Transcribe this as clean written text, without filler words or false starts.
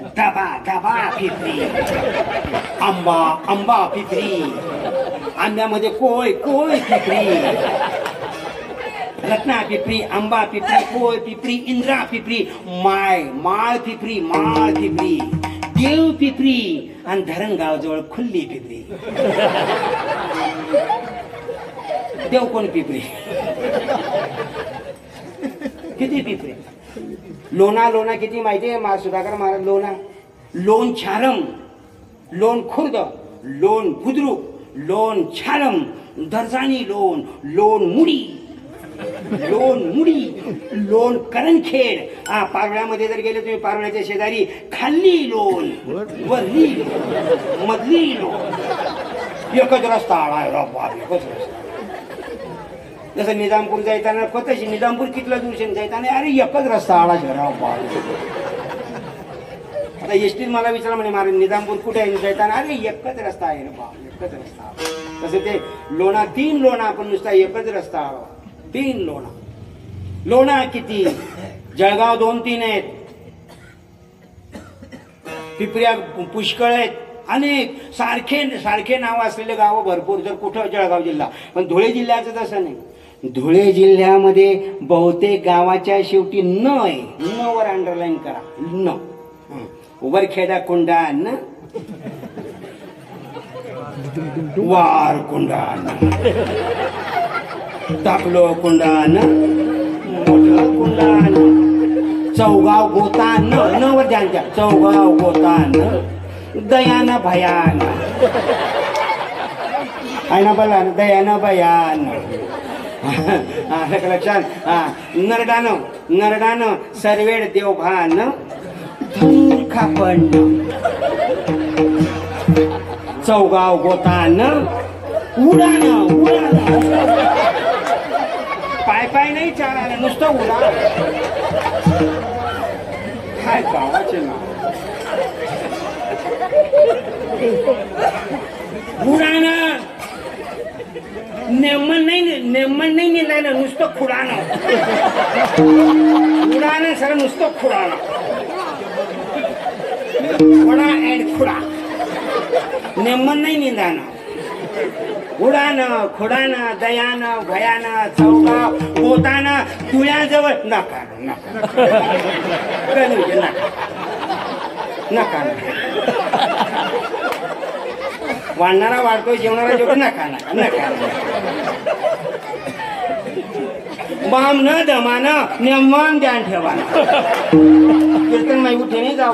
दबा दबा पिपरी, आंबा आंबा पिपरी, आंब्यामध्ये कोय कोय पिपरी, रत्ना पिपरी, आंबा पिपरी, कोय पिपरी, इंद्रा पिपरी, माय माळ पिपरी, माळ पिपरी, देव पिपरी आणि धरणगाव जवळ खुल्ली पिपरी. देव कोण पिपरी, किती पिपरी. लोणा लोणा किती माहितीये सुधाकर महाराज. लोणा, लोण छारम, लोण खुर्द, लोण बुद्रुक, लोण छारम, दर्जानी लोण, लोण मुडी, लोण मुडी, लोण करणखेड. पारोळ्यामध्ये जर गेले तुम्ही पारोळ्याच्या शेजारी खाल्ली लोण, वरली लोण, मधली लोण, एकच रस्ता आळा एकच रस्ता. जसं निजामपूर जायताना पतशी निजामपूर कितला दूर जायताना अरे एकच रस्ता आळा शहराव बाप. आता एसटीत मला विचारलं म्हणे महाराज निजामपूर कुठे आहे जायताना अरे एकच रस्ता आहे रे बाप, एकच रस्ता. तसं ते लोणा 3 लोणा आपण नुसता एकच रस्ता आळा 3 लोणा. लोणा किती, जळगाव 2-3 आहेत, पिपऱ्या पुष्कळ आहेत, अनेक सारखे सारखे नाव असलेले गावं भरपूर. जर कुठं जळगाव जिल्हा, पण धुळे जिल्ह्याचं तसं नाही. धुळे जिल्ह्यामध्ये बहुतेक गावाच्या शेवटी न आहे, न वर अंडरलाईन करा, न. वरखेडा कोंडाण, वार कोंडाण, टाकलो कोंडाण, मोठं कोंडाण, चौगाव गोतान, न वर ध्यान द्या, चौगाव गोतान, दयान भयान, आहे ना बोला दयान भयान. लक्षात. नरडान, नरडान, सरवेड देवभान, खापण, चौगाव गोतान, उडान उडान, पाय पाय नाही चालायला नुसतं उडा. काय गावाचे नाव, उडान, नेमन नाही निघालं नुसतं खुडानं, उडान सर नुसतं खुडानं, खुडा अँड खुडा, नेमन नाही निघालं. उडान, खुडान, दयान, भयान, चौगाव गोतान, तुळ्याजवळ नका नका नका, वाढणारा वाढतोय, जेवणारा जेवढं नका नका नका. बाम न दमान नेमान ध्यान ठेवा. कीर्तन माई उठे नाही जाऊ.